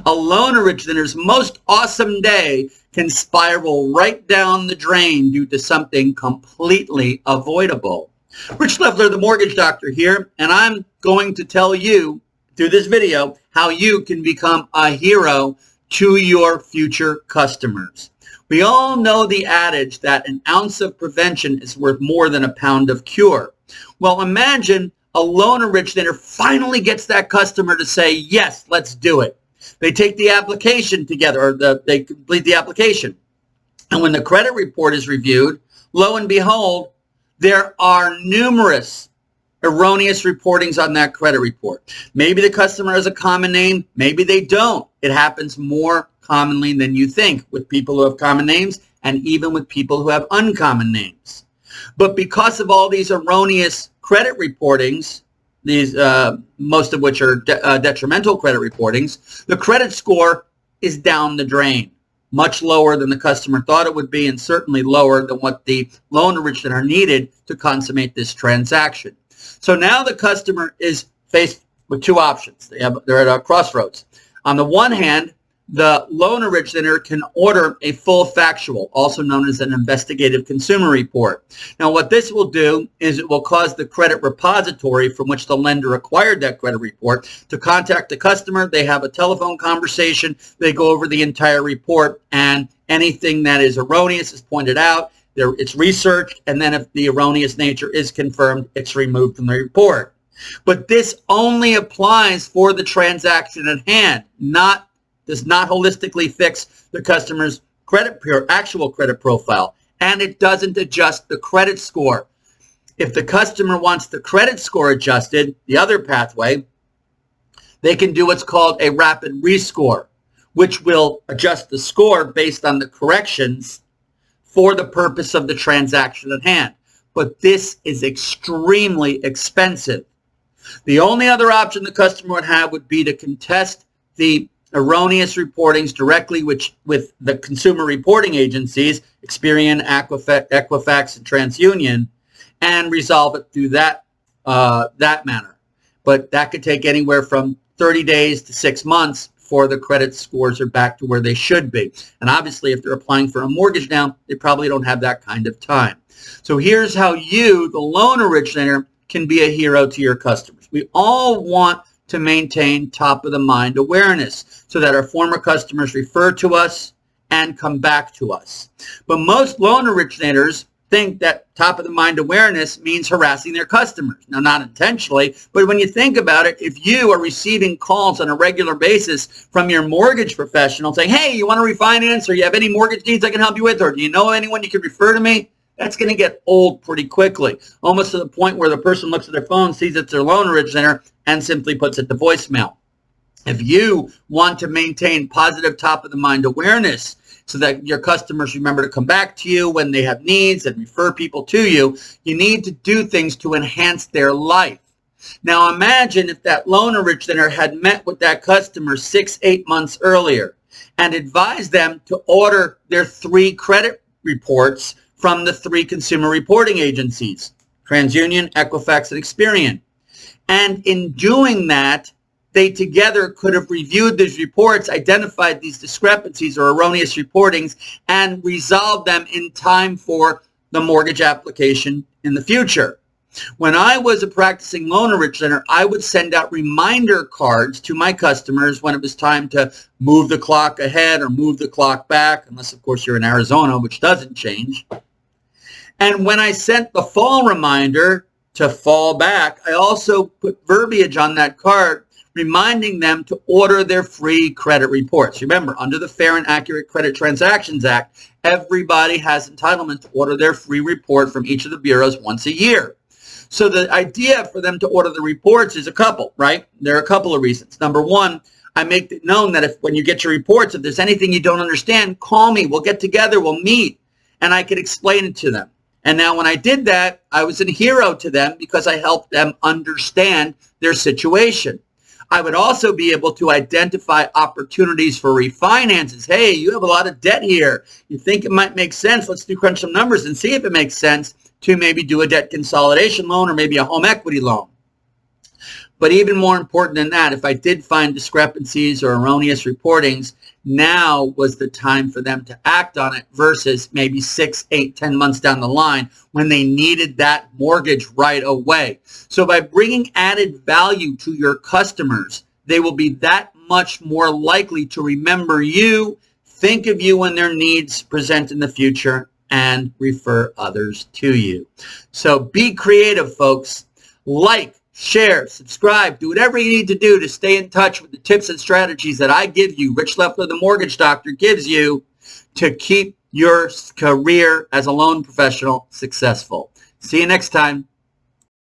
A loan originator's most awesome day can spiral right down the drain due to something completely avoidable. Rich Leffler, the mortgage doctor here, and I'm going to tell you through this video how you can become a hero to your future customers. We all know the adage that an ounce of prevention is worth more than a pound of cure. Well, imagine a loan originator finally gets that customer to say, yes, let's do it. They take the application together, or they complete the application. And when the credit report is reviewed, lo and behold, there are numerous erroneous reportings on that credit report. Maybe the customer has a common name, maybe they don't. It happens more commonly than you think with people who have common names and even with people who have uncommon names. But because of all these erroneous credit reportings, these most of which are detrimental credit reportings, the credit score is down the drain, much lower than the customer thought it would be, and certainly lower than what the loan originator needed to consummate this transaction. So now the customer is faced with two options. They're at a crossroads. On the one hand, the loan originator can order a full factual, also known as an investigative consumer report. Now, what this will do is it will cause the credit repository from which the lender acquired that credit report to contact the customer. They have a telephone conversation. They go over the entire report, and anything that is erroneous is pointed out. It's researched, and then if the erroneous nature is confirmed, it's removed from the report. But this only applies for the transaction at hand, does not holistically fix the customer's actual credit profile, and it doesn't adjust the credit score. If the customer wants the credit score adjusted, the other pathway, they can do what's called a rapid rescore, which will adjust the score based on the corrections for the purpose of the transaction at hand. But this is extremely expensive. The only other option the customer would have would be to contest the erroneous reportings directly with the consumer reporting agencies, Experian, Equifax, and TransUnion, and resolve it through that manner. But that could take anywhere from 30 days to 6 months before the credit scores are back to where they should be. And obviously, if they're applying for a mortgage now, they probably don't have that kind of time. So here's how you, the loan originator, can be a hero to your customers. We all want to maintain top-of-the-mind awareness so that our former customers refer to us and come back to us. But most loan originators think that top-of-the-mind awareness means harassing their customers. Now, not intentionally, but when you think about it, if you are receiving calls on a regular basis from your mortgage professional saying, hey, you want to refinance, or you have any mortgage needs I can help you with, or do you know anyone you can refer to me? That's going to get old pretty quickly, almost to the point where the person looks at their phone, sees it's their loan originator, and simply puts it to voicemail. If you want to maintain positive top-of-the-mind awareness so that your customers remember to come back to you when they have needs and refer people to you, you need to do things to enhance their life. Now imagine if that loan originator had met with that customer 6-8 months earlier and advised them to order their 3 credit reports from the 3 consumer reporting agencies, TransUnion, Equifax, and Experian. And in doing that, they together could have reviewed these reports, identified these discrepancies or erroneous reportings, and resolved them in time for the mortgage application in the future. When I was a practicing loan originator, I would send out reminder cards to my customers when it was time to move the clock ahead or move the clock back, unless, of course, you're in Arizona, which doesn't change. And when I sent the fall reminder to fall back, I also put verbiage on that card reminding them to order their free credit reports. Remember, under the Fair and Accurate Credit Transactions Act, everybody has entitlement to order their free report from each of the bureaus once a year. So the idea for them to order the reports is a couple, right? There are a couple of reasons. Number one, I make it known that when you get your reports, if there's anything you don't understand, call me. We'll get together. We'll meet. And I could explain it to them. And now when I did that, I was a hero to them because I helped them understand their situation. I would also be able to identify opportunities for refinances. Hey, you have a lot of debt here. You think it might make sense? Let's crunch some numbers and see if it makes sense to maybe do a debt consolidation loan or maybe a home equity loan. But even more important than that, if I did find discrepancies or erroneous reportings, now was the time for them to act on it versus maybe 6, 8, 10 months down the line when they needed that mortgage right away. So by bringing added value to your customers, they will be that much more likely to remember you, think of you when their needs present in the future, and refer others to you. So be creative, folks. Like, share, subscribe, do whatever you need to do to stay in touch with the tips and strategies that I give you, Rich Leffler, the Mortgage Doctor, gives you to keep your career as a loan professional successful. See you next time.